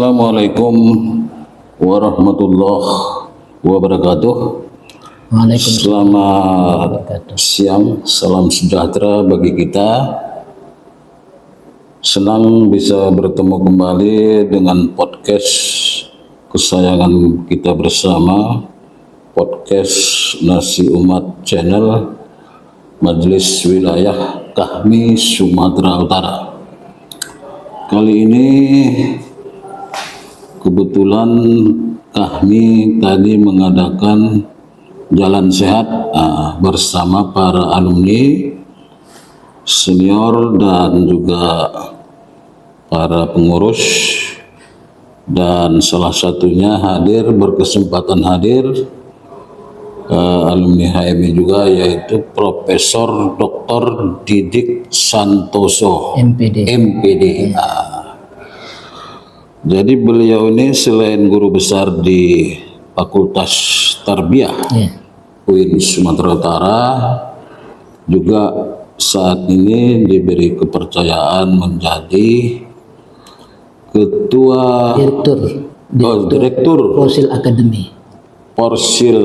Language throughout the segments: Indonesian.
Assalamualaikum warahmatullahi wabarakatuh. Selamat siang, salam sejahtera bagi kita. Senang bisa bertemu kembali dengan podcast kesayangan kita bersama, podcast Nasi Umat Channel Majelis Wilayah Kahmi Sumatera Utara. Kali ini kebetulan kami tadi mengadakan jalan sehat bersama para alumni, senior dan juga para pengurus, dan salah satunya berkesempatan hadir alumni HMI juga, yaitu Profesor Dr. Didik Santoso MPD. Jadi beliau ini selain guru besar di Fakultas Tarbiyah UIN Sumatera Utara, juga saat ini diberi kepercayaan menjadi ketua direktur Porsil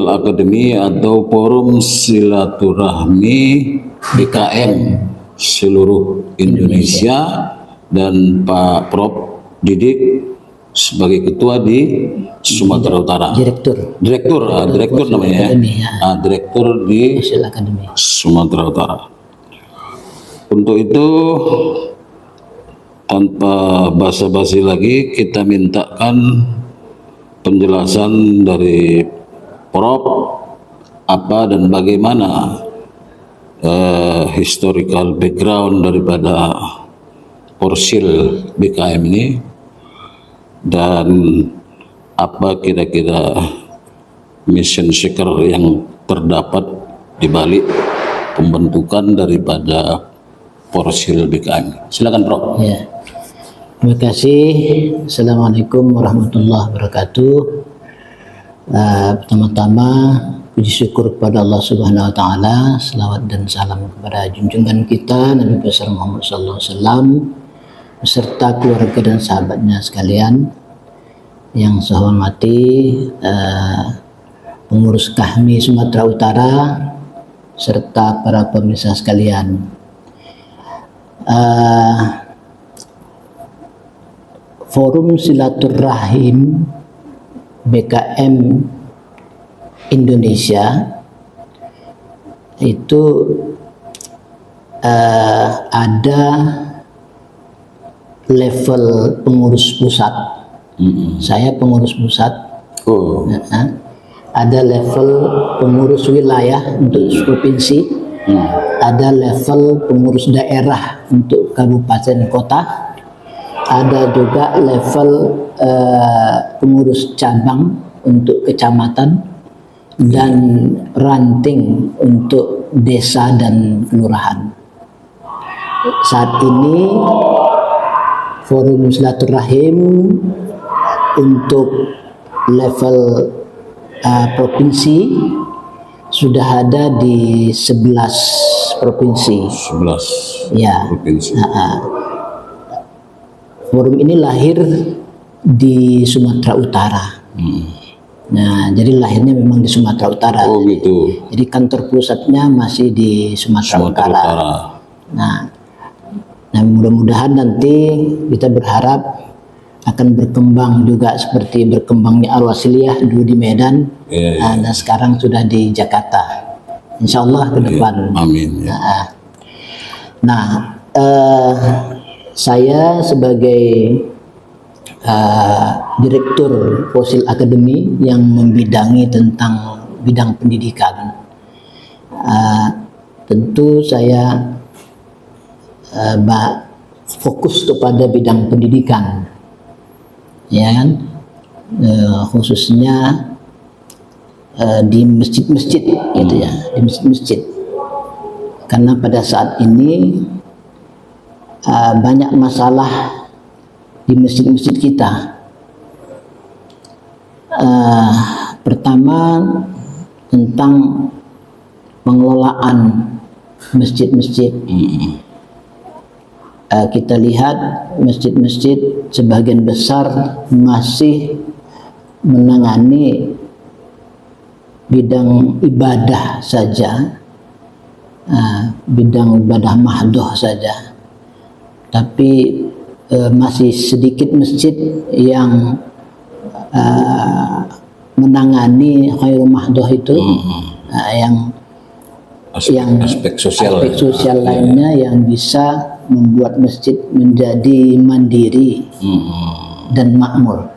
Akademi atau Forum Silaturahmi BKM seluruh Indonesia, dan Pak Prof Didik sebagai ketua di Sumatera Utara. Direktur namanya ya. Direktur di Sumatera Utara. Untuk itu, tanpa basa-basi lagi, kita mintakan penjelasan dari Prof apa dan bagaimana historical background daripada Porsil BKM ini, dan apa kira-kira mission seeker yang terdapat di balik pembentukan daripada Porsil BKM. Silakan Prof. Ya. Terima kasih. Assalamualaikum warahmatullahi wabarakatuh. Pertama-tama puji syukur kepada Allah Subhanahu wa taala, selawat dan salam kepada junjungan kita Nabi besar Muhammad sallallahu alaihi wasallam beserta keluarga dan sahabatnya sekalian. Yang saya hormati pengurus Kahmi Sumatera Utara serta para pemirsa sekalian. Forum Silaturahim BKM Indonesia itu ada level pengurus pusat. Saya pengurus pusat. Ada level pengurus wilayah untuk provinsi. Ada level pengurus daerah untuk kabupaten kota. Ada juga level pengurus cabang untuk kecamatan, dan ranting untuk desa dan kelurahan. Saat ini Forum Silaturahim untuk level provinsi sudah ada di 11 provinsi. 11 ya. Provinsi. Forum ini lahir di Sumatera Utara. Nah, jadi lahirnya memang di Sumatera Utara. Oh gitu. Jadi kantor pusatnya masih di Sumatera Utara. Nah, mudah-mudahan nanti kita berharap akan berkembang juga seperti berkembangnya Al-Wasiliyah dulu di Medan, dan sekarang sudah di Jakarta. Insya Allah ke depan. Amin. Saya sebagai Direktur Porsil Akademi yang membidangi tentang bidang pendidikan, tentu saya fokus kepada bidang pendidikan, ya kan, khususnya di masjid-masjid gitu ya, di masjid-masjid, karena pada saat ini banyak masalah di masjid-masjid kita. Pertama, tentang pengelolaan masjid-masjid. kita lihat masjid-masjid sebagian besar masih menangani bidang ibadah saja, bidang ibadah mahdoh saja, tapi masih sedikit masjid yang menangani khairul mahdoh itu, yang aspek sosial, lainnya yang bisa membuat masjid menjadi mandiri dan makmur.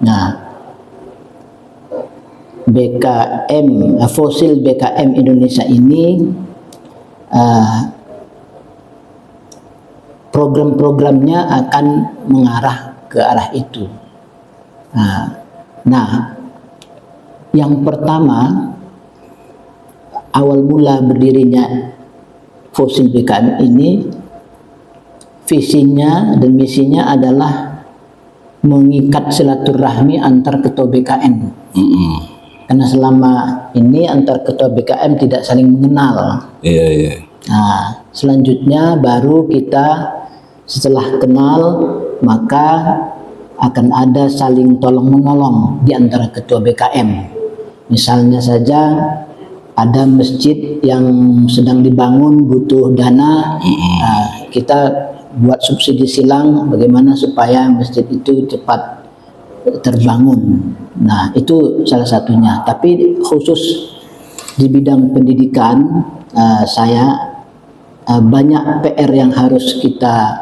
Nah, BKM, Fosil BKM Indonesia ini program-programnya akan mengarah ke arah itu. Nah, yang pertama, awal mula berdirinya Fosil BKM ini, visinya dan misinya adalah mengikat silaturahmi antar ketua BKM. Karena selama ini antar ketua BKM tidak saling mengenal. Nah, selanjutnya baru kita setelah kenal, maka akan ada saling tolong menolong di antara ketua BKM. Misalnya saja ada masjid yang sedang dibangun butuh dana, kita buat subsidi silang bagaimana supaya masjid itu cepat terbangun. Nah, itu salah satunya. Tapi khusus di bidang pendidikan, saya banyak PR yang harus kita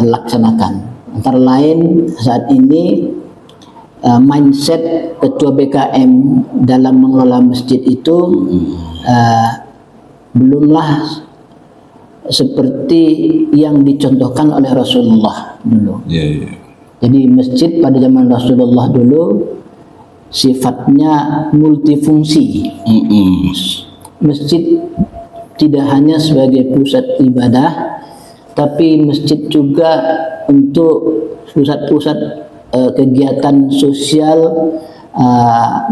laksanakan. Antara lain saat ini mindset ketua BKM dalam mengelola masjid itu belumlah seperti yang dicontohkan oleh Rasulullah dulu. Jadi masjid pada zaman Rasulullah dulu sifatnya multifungsi. Masjid tidak hanya sebagai pusat ibadah, tapi masjid juga untuk pusat-pusat kegiatan sosial,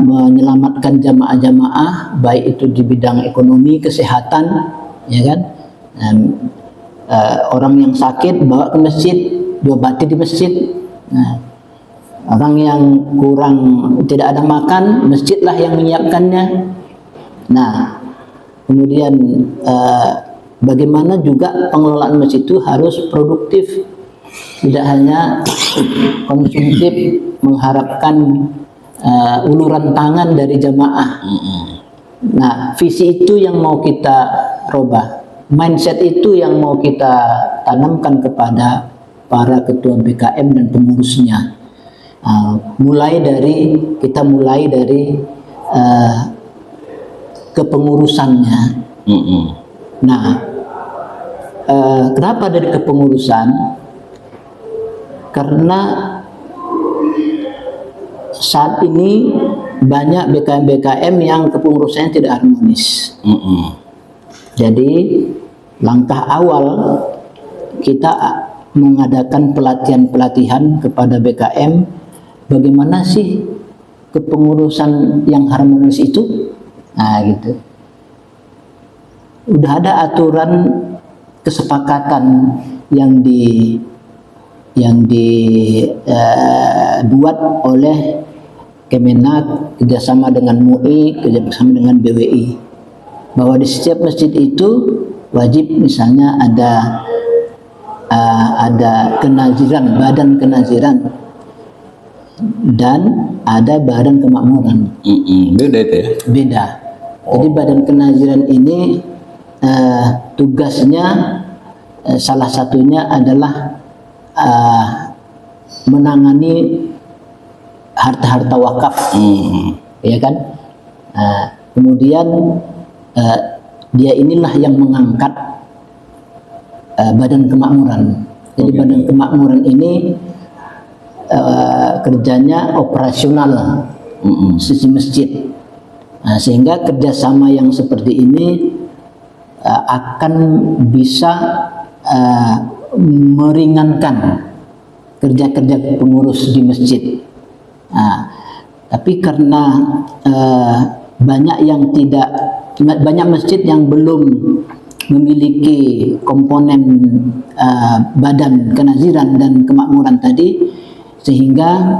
menyelamatkan jamaah-jamaah, baik itu di bidang ekonomi, kesehatan, ya kan? Orang yang sakit bawa ke masjid, diobati di masjid. Nah, orang yang kurang tidak ada makan, masjidlah yang menyiapkannya. Nah, kemudian bagaimana juga pengelolaan masjid itu harus produktif, tidak hanya konsumtif mengharapkan uluran tangan dari jamaah. Nah, visi itu yang mau kita robah, mindset itu yang mau kita tanamkan kepada para ketua BKM dan pengurusnya. Kita mulai dari kepengurusannya. Nah, kenapa dari kepengurusan? Karena saat ini banyak BKM-BKM yang kepengurusannya tidak harmonis. Jadi langkah awal kita mengadakan pelatihan-pelatihan kepada BKM, bagaimana sih kepengurusan yang harmonis itu? Nah, gitu. Udah ada aturan kesepakatan yang dibuat oleh Kemenak kerjasama dengan MUI, kerjasama dengan BWI, bahwa di setiap masjid itu wajib misalnya ada kenaziran, badan kenaziran, dan ada badan kemakmuran. Beda itu ya? Beda. Jadi badan kenaziran ini tugasnya salah satunya adalah menangani harta-harta wakaf, ya kan? Kemudian dia inilah yang mengangkat badan kemakmuran. Jadi badan kemakmuran ini kerjanya operasional sisi masjid. Sehingga kerjasama yang seperti ini akan bisa meringankan kerja-kerja pengurus di masjid. Tapi karena banyak masjid yang belum memiliki komponen badan kenaziran dan kemakmuran tadi, sehingga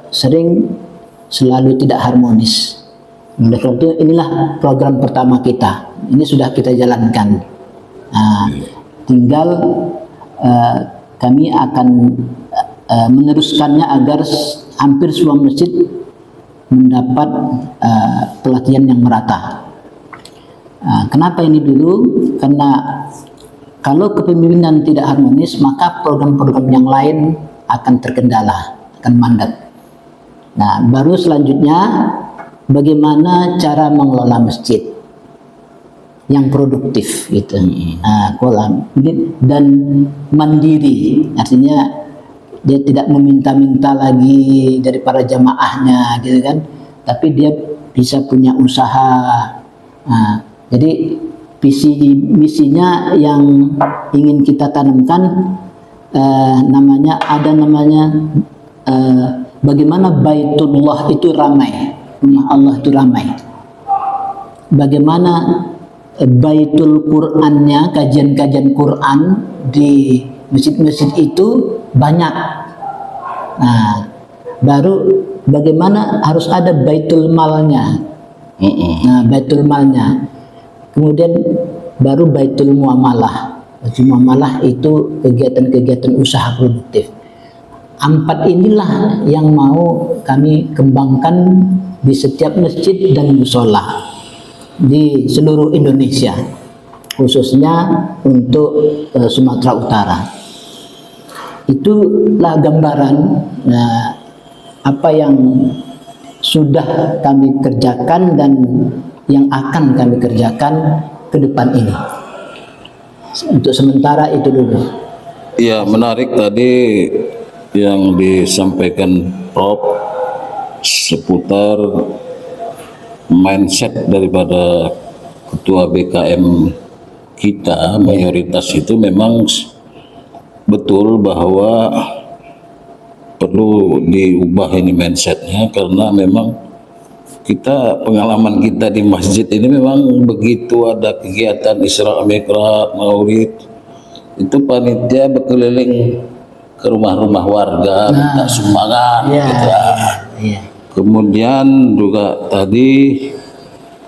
sering selalu tidak harmonis. Oleh karena itu inilah program pertama kita. Ini sudah kita jalankan. Tinggal kami akan meneruskannya agar hampir semua masjid mendapat pelatihan yang merata. Kenapa ini dulu? Karena kalau kepemimpinan tidak harmonis, maka program-program yang lain akan terkendala, akan mandek. Nah, baru selanjutnya bagaimana cara mengelola masjid yang produktif gitu. Dan mandiri, artinya dia tidak meminta-minta lagi dari para jamaahnya gitu kan, tapi dia bisa punya usaha. Jadi visi misinya yang ingin kita tanamkan namanya bagaimana Baitullah itu ramai, rumah Allah itu ramai. Bagaimana Baitul Qur'annya, kajian-kajian Quran di masjid-masjid itu banyak. Nah, baru bagaimana harus ada Baitul Malnya. Nah, Baitul Malnya. Kemudian baru Baitul Muamalah. Baitul Muamalah itu kegiatan-kegiatan usaha produktif. 4 inilah yang mau kami kembangkan di setiap masjid dan musola di seluruh Indonesia, khususnya untuk Sumatera Utara. Itulah gambaran apa yang sudah kami kerjakan dan yang akan kami kerjakan ke depan ini. Untuk sementara itu dulu. Ya, menarik tadi yang disampaikan Prof seputar mindset daripada ketua BKM kita, mayoritas itu memang betul bahwa perlu diubah ini mindsetnya, karena memang kita, pengalaman kita di masjid ini memang begitu ada kegiatan Isra Mi'raj, Maulid, itu panitia berkeliling ke rumah-rumah warga minta sumbangan gitu. Kemudian juga tadi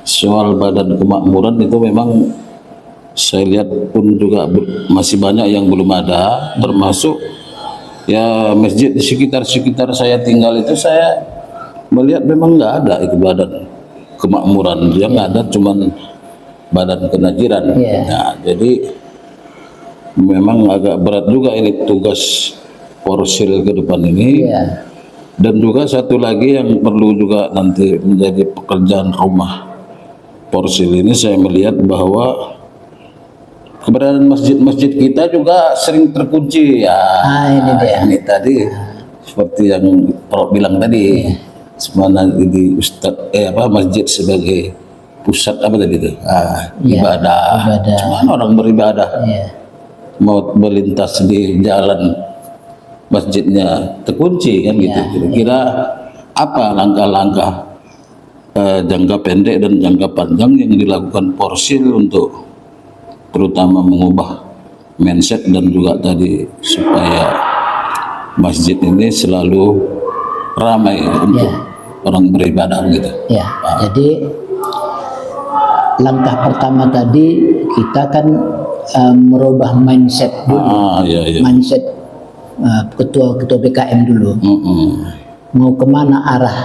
soal badan kemakmuran itu memang saya lihat pun juga masih banyak yang belum ada, termasuk ya masjid di sekitar saya tinggal itu saya melihat memang nggak ada itu badan kemakmuran, yang ada cuman badan kenajiran. Nah, jadi memang agak berat juga ini tugas Porsil ke depan ini. Dan juga satu lagi yang perlu juga nanti menjadi pekerjaan rumah Porsil ini, saya melihat bahwa keberadaan masjid-masjid kita juga sering terkunci ya. Ini dia. Ini tadi seperti yang Prof bilang tadi, semana ini masjid sebagai pusat apa tadi itu? Ibadah. Cuman orang beribadah mau melintas di jalan masjidnya terkunci kan gitu. Kira-kira apa langkah-langkah jangka pendek dan jangka panjang yang dilakukan Porsil untuk terutama mengubah mindset dan juga tadi supaya masjid ini selalu ramai untuk orang beribadah gitu. Jadi langkah pertama tadi kita kan merubah mindset dulu. Mindset ketua BKM dulu. Mau kemana arah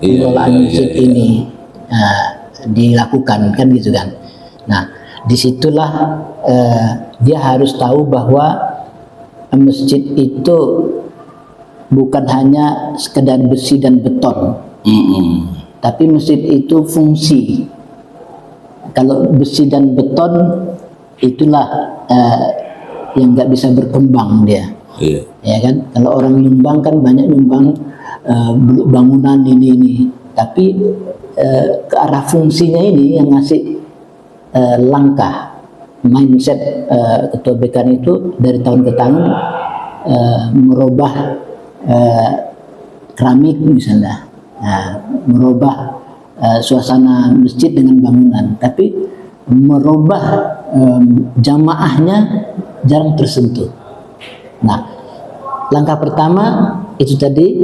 pengelolaan masjid ini dilakukan kan gitu kan. Nah, disitulah dia harus tahu bahwa masjid itu bukan hanya sekedar besi dan beton, tapi masjid itu fungsi. Kalau besi dan beton itulah yang nggak bisa berkembang dia. Ya kan, kalau orang nyumbang kan banyak nyumbang bangunan ini, tapi ke arah fungsinya ini yang ngasih langkah mindset ketua BKN itu dari tahun ke tahun merubah keramik misalnya, merubah suasana masjid dengan bangunan, tapi merubah jamaahnya jarang tersentuh. Nah, langkah pertama itu tadi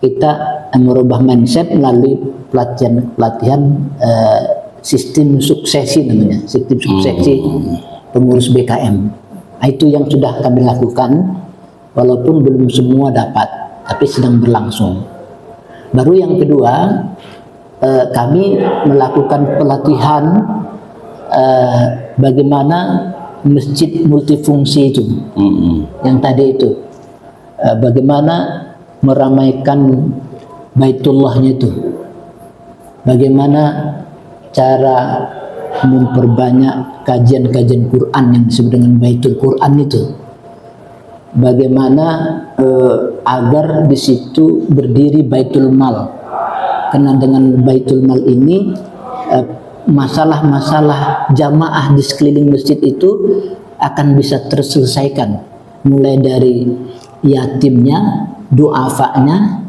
kita merubah mindset melalui pelatihan sistem suksesi namanya, sistem suksesi pengurus BKM. Nah, itu yang sudah kami lakukan, walaupun belum semua dapat, tapi sedang berlangsung. Baru yang kedua, kami melakukan pelatihan bagaimana masjid multifungsi itu, yang tadi itu, bagaimana meramaikan baitullahnya itu, bagaimana cara memperbanyak kajian-kajian Quran yang disebut dengan Baitul Quran itu, bagaimana agar di situ berdiri Baitul Mal, karena dengan Baitul Mal ini masalah-masalah jamaah di sekeliling masjid itu akan bisa terselesaikan, mulai dari yatimnya, du'afanya,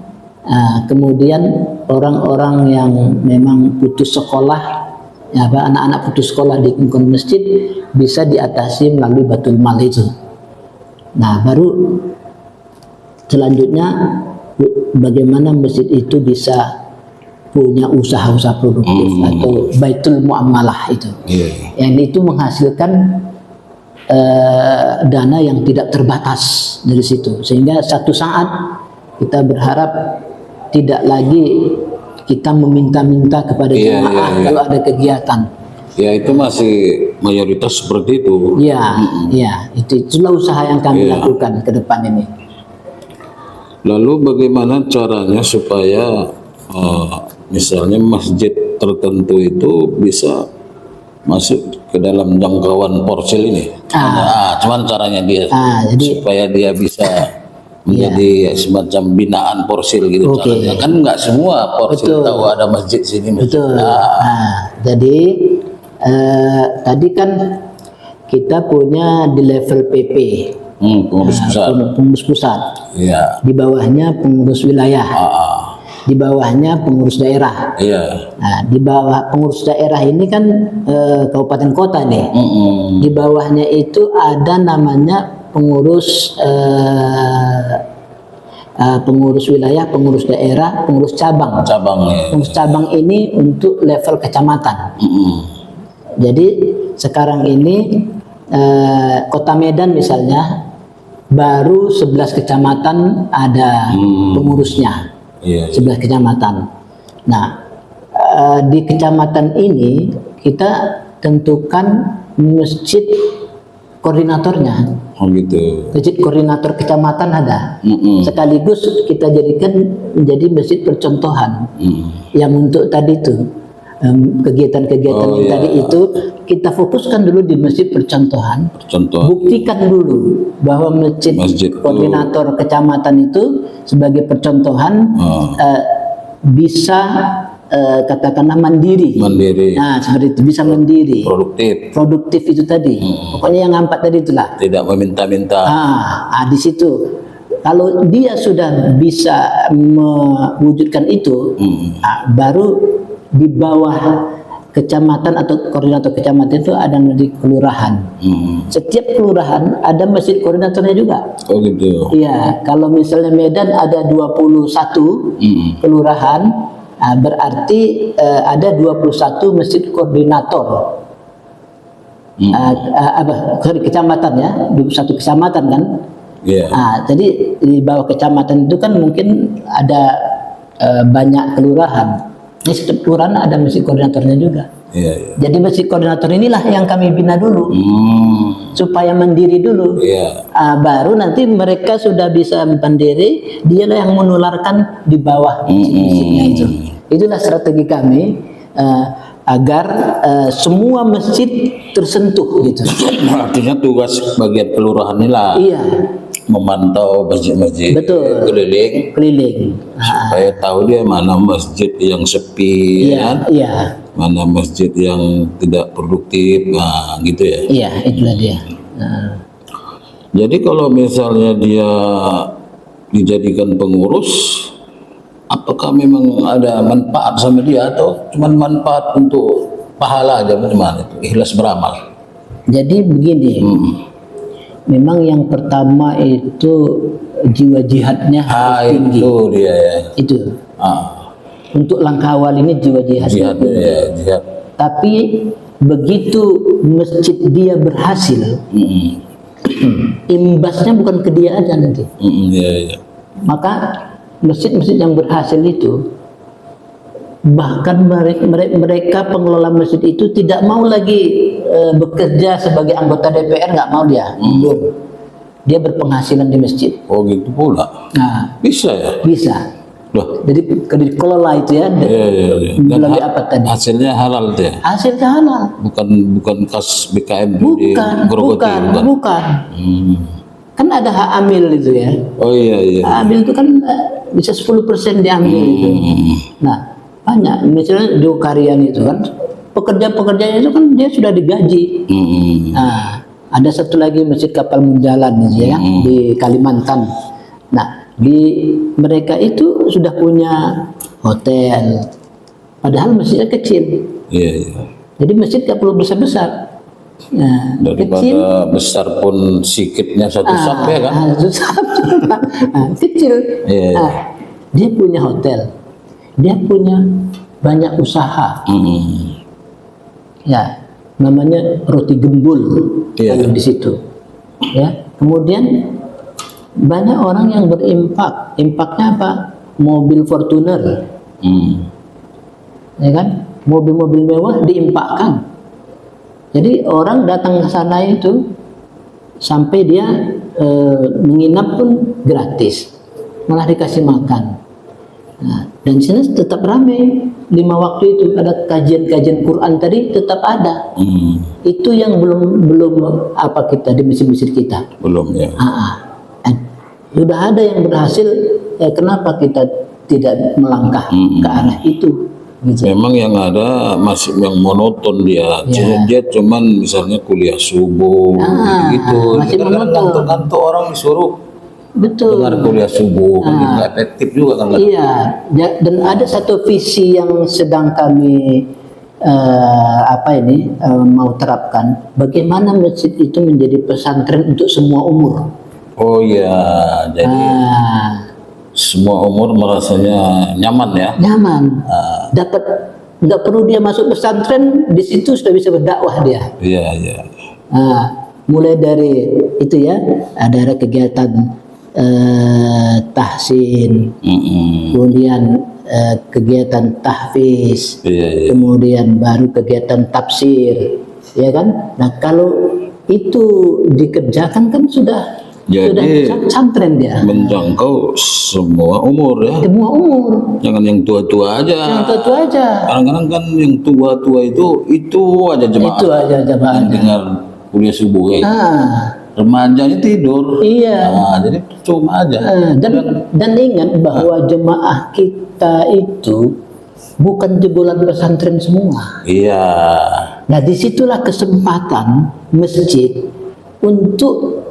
kemudian orang-orang yang memang putus sekolah, anak-anak putus sekolah di lingkungan masjid bisa diatasi melalui Baitul Mal itu. Nah, baru selanjutnya bagaimana masjid itu bisa punya usaha-usaha produktif atau Baitul Muamalah itu, yang itu menghasilkan dana yang tidak terbatas dari situ, sehingga satu saat kita berharap tidak lagi kita meminta-minta kepada jemaah kalau ada kegiatan. Ya, itu masih mayoritas seperti itu. Itulah usaha yang kami lakukan ke depan ini. Lalu bagaimana caranya supaya misalnya masjid tertentu itu bisa masuk ke dalam jangkauan Porsel ini? Cuman caranya dia supaya dia bisa menjadi semacam binaan Porsel gitu. Caranya kan nggak semua Porsel tahu ada masjid sini. Jadi tadi kan kita punya di level PP, pengurus pusat, di bawahnya pengurus wilayah, di bawahnya pengurus daerah. Nah, di bawah pengurus daerah ini kan kabupaten kota nih. Di bawahnya itu ada namanya pengurus pengurus wilayah, pengurus daerah, pengurus cabang. Pengurus cabang ini untuk level kecamatan. Jadi sekarang ini Kota Medan misalnya baru 11 kecamatan ada pengurusnya. 11 kecamatan. Nah, di kecamatan ini kita tentukan masjid koordinatornya. Masjid koordinator kecamatan ada. Sekaligus kita jadikan menjadi masjid percontohan. Yang untuk tadi itu kegiatan-kegiatan yang tadi itu kita fokuskan dulu di masjid percontohan. Buktikan dulu bahwa masjid koordinator kecamatan itu sebagai percontohan bisa katakanlah mandiri. Nah, seperti itu, bisa mandiri. Produktif itu tadi. Pokoknya yang empat tadi itulah. Tidak meminta-minta. Di situ. Kalau dia sudah bisa mewujudkan itu, baru di bawah kecamatan atau koordinator kecamatan itu ada di kelurahan. Setiap kelurahan ada masjid koordinatornya juga. Iya, kalau misalnya Medan ada 21 kelurahan, berarti ada 21 masjid koordinator. Kecamatan ya, 21 kecamatan kan. Jadi di bawah kecamatan itu kan mungkin ada banyak kelurahan. Ini setiap kelurahan ada masjid koordinatornya juga. Jadi masjid koordinator inilah yang kami bina dulu, supaya mandiri dulu. Baru nanti mereka sudah bisa mandiri, dialah yang menularkan di bawah masjid-masjidnya itu. Itulah strategi kami agar semua masjid tersentuh gitu. Artinya tugas bagian kelurahan inilah memantau masjid-masjid keliling supaya tahu dia mana masjid yang sepi, mana masjid yang tidak produktif, gitu ya. Itulah dia. Jadi kalau misalnya dia dijadikan pengurus, apakah memang ada manfaat sama dia atau cuma manfaat untuk pahala aja, bagaimana itu? Ikhlas beramal. Jadi begini, memang yang pertama itu jiwa jihadnya harus tinggi. Itu dia ya. Itu. Untuk langkah awal ini jiwa jihad. Jihad, ya, jihad. Tapi begitu masjid dia berhasil, imbasnya bukan ke dia aja nanti. Ya. Maka masjid-masjid yang berhasil itu, bahkan mereka pengelola masjid itu tidak mau lagi bekerja sebagai anggota DPR, nggak mau dia. Dia berpenghasilan di masjid. Oh gitu pula. Nah, bisa ya? bisa. Loh. Jadi dikelola itu ya. Iya. Melalui apa tadi? Hasilnya halal dia. Hasilnya halal. Bukan kas BKM Bukan. Kan ada hak amil itu ya. Oh iya. Hak amil itu kan bisa 10% diambil itu. Nah, banyak misalnya di Karian itu kan pekerja-pekerjanya itu kan dia sudah digaji. Nah, ada satu lagi masjid kapal menjalan ya di Kalimantan. Nah, di mereka itu sudah punya hotel, padahal masjidnya kecil. Iya. Jadi masjid nggak perlu besar-besar. Nah, daripada kecil, besar pun sikitnya satu sap ya kan? Kecil. Iya. Nah, dia punya hotel, dia punya banyak usaha. Ya, namanya roti gembul kalau di situ. Ya, kemudian banyak orang yang berimpak. Impaknya apa? Mobil Fortuner, ya kan? Mobil-mobil mewah diimpakkan. Jadi orang datang ke sana itu sampai dia menginap pun gratis, malah dikasih makan. Nah, dan sini tetap ramai. 5 waktu itu ada kajian-kajian Quran tadi tetap ada. Itu yang belum apa kita di masjid-masjid kita. Belum ya. Sudah ada yang berhasil, kenapa kita tidak melangkah ke arah itu? Gitu. Memang yang ada masih yang monoton dia. Dia cuman misalnya kuliah subuh gitu. Masih monoton. Ngantuk-ngantuk orang disuruh dengar kuliah subuh, kan nggak efektif juga kan? Iya, dan ada satu visi yang sedang kami mau terapkan. Bagaimana masjid itu menjadi pesantren untuk semua umur. Oh iya, jadi semua umur merasanya nyaman ya? Nyaman. Dapat, nggak perlu dia masuk pesantren, di situ sudah bisa berdakwah dia. Iya. Mulai dari itu ya, ada kegiatan tahsin, kemudian kegiatan tahfiz, kemudian baru kegiatan tafsir, ya kan? Nah kalau itu dikerjakan kan sudah pesantren dia. Menjangkau semua umur ya. Semua umur. Jangan yang tua-tua aja. Yang tua-tua aja. Kadang-kadang kan yang tua-tua itu aja jemaah. Itu aja jemaah. Yang dengar kuliah subuh remajanya tidur. Iya. Jadi cuma aja. Dan ingat bahwa jemaah kita itu bukan jebolan pesantren semua. Iya. Nah disitulah kesempatan masjid untuk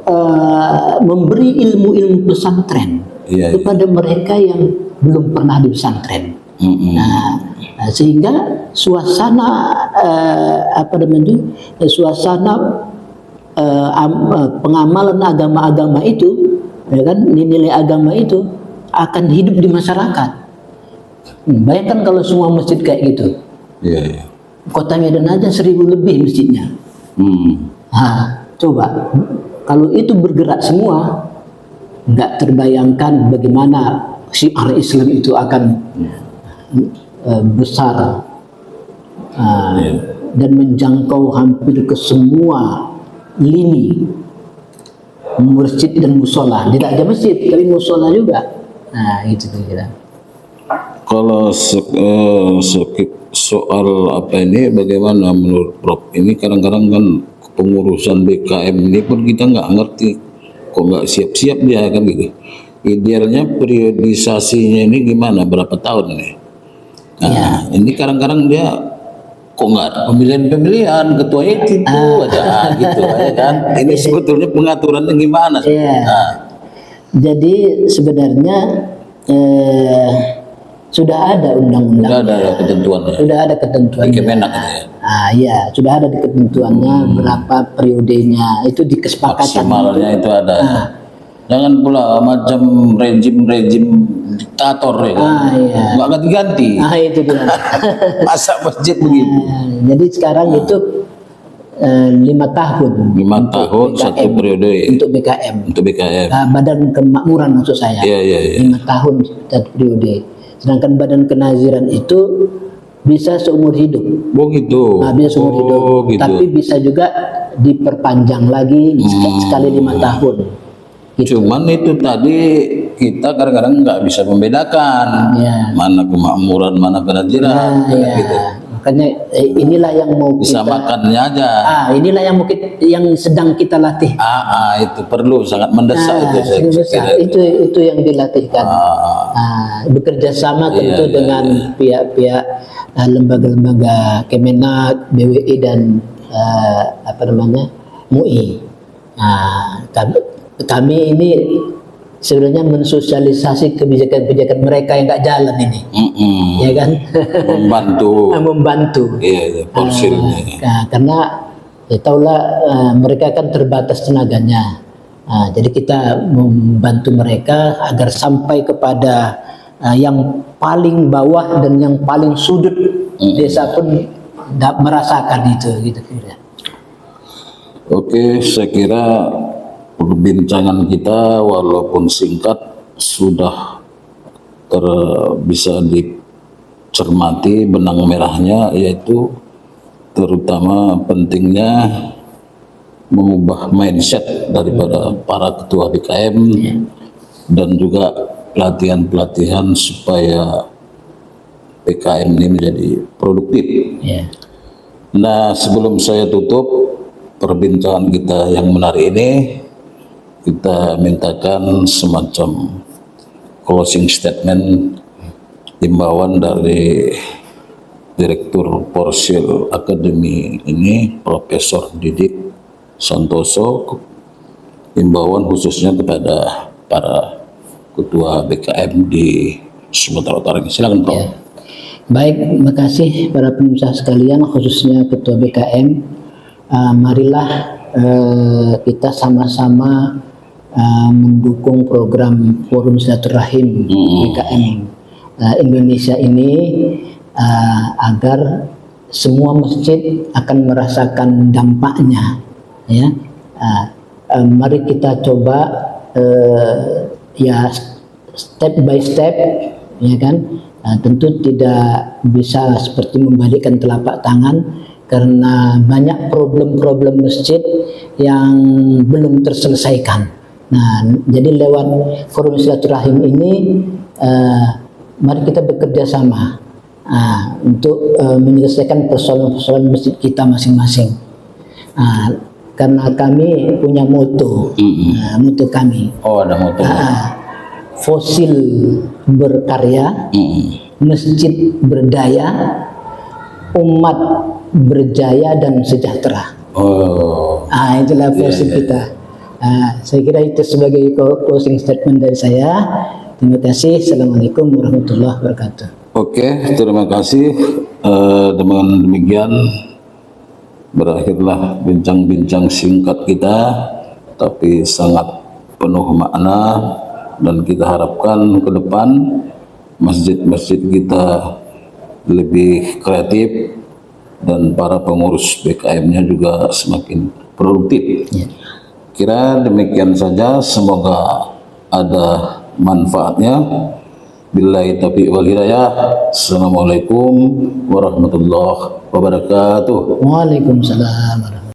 memberi ilmu-ilmu pesantren kepada mereka yang belum pernah di pesantren. Nah, sehingga suasana suasana pengamalan agama-agama itu, ya kan, nilai agama itu akan hidup di masyarakat. Bayangkan kalau semua masjid kayak gitu. Iya. Kota Medan aja 1000 lebih masjidnya. Coba kalau itu bergerak semua, nggak terbayangkan bagaimana syiar Islam itu akan besar dan menjangkau hampir ke semua lini masjid dan musola. Tidak aja masjid, tapi musola juga. Nah, itu kira. Kalau soal apa ini, bagaimana menurut Prof? Ini kadang-kadang kan pengurusan BKM ini pun kita nggak ngerti, kok nggak siap-siap dia kan gitu. Idealnya periodisasinya ini gimana, berapa tahun ini? Nah, ini kadang-kadang dia kok nggak ada pemilihan ketuanya itu aja gitu ya kan? Ini sebetulnya pengaturannya gimana? Jadi sebenarnya sudah ada undang-undang. Sudah ada ketentuannya. Sudah ada ketentuannya. Kemenak ya. Ya sudah ada di ketentuannya berapa periodenya, itu di kesepakatan. Maksimalnya itu ada. Jangan pula macam rejim diktator ya kan? Iya. Nggak ganti-ganti. Itu dia. Masa masjid begitu. Jadi sekarang itu 5 tahun. 5 tahun BKM, satu periode untuk BKM. untuk BKM. Badan Kemakmuran maksud saya. Iya. 5 tahun satu periode. Sedangkan badan kenaziran itu bisa seumur hidup. Oh gitu. Bisa seumur hidup. Gitu. Tapi bisa juga diperpanjang lagi sekali 5 tahun. Gitu. Cuman itu tadi kita kadang-kadang nggak bisa membedakan mana kemakmuran, mana kenaziran, gitu. Makanya inilah yang mau Bisa kita makannya aja. inilah yang mungkin yang sedang kita latih. Itu perlu sangat mendesak itu saya kira. Itu yang dilatihkan. Bekerja sama tentu dengan pihak-pihak lembaga-lembaga Kemenak, BWI dan MUI. Kami ini sebenarnya mensosialisasi kebijakan-kebijakan mereka yang nggak jalan ini, ya kan? Membantu. Iya, porsinya. Karena ya tahulah mereka kan terbatas tenaganya. Jadi kita membantu mereka agar sampai kepada yang paling bawah dan yang paling sudut desa pun merasakan itu, gitu kira. Oke, saya kira perbincangan kita walaupun singkat sudah bisa dicermati benang merahnya, yaitu terutama pentingnya mengubah mindset daripada para ketua BKM dan juga pelatihan-pelatihan supaya BKM ini menjadi produktif. Nah, sebelum saya tutup perbincangan kita yang menarik ini, kita mintakan semacam closing statement himbauan dari Direktur Porsil Akademi ini, Profesor Didik Santoso, himbauan khususnya kepada para ketua BKM di Sumatera Utara ini. Silakan, Prof. Baik, terima kasih para pemirsa sekalian, khususnya ketua BKM. Marilah kita sama-sama mendukung program Forum Silaturahim BKM Indonesia ini agar semua masjid akan merasakan dampaknya, ya. Mari kita coba ya step by step, ya kan. Tentu tidak bisa seperti membalikkan telapak tangan karena banyak problem-problem masjid yang belum terselesaikan. Nah, jadi lewat Forum Silaturahim ini mari kita bekerja sama untuk menyelesaikan persoalan-persoalan masjid kita masing-masing. Karena kami punya moto, moto kami. Ada moto. Fosil berkarya, masjid berdaya, umat berjaya dan sejahtera. Itulah fosil kita. Saya kira itu sebagai closing statement dari saya. Terima kasih. Assalamualaikum warahmatullahi wabarakatuh. Oke, terima kasih. Dengan demikian berakhirlah bincang-bincang singkat kita, tapi sangat penuh makna, dan kita harapkan ke depan masjid-masjid kita lebih kreatif dan para pengurus BKM-nya juga semakin produktif. Kira demikian saja, semoga ada manfaatnya. Billahi taufiq wal hidayah. Assalamualaikum warahmatullahi wabarakatuh. Waalaikumsalam.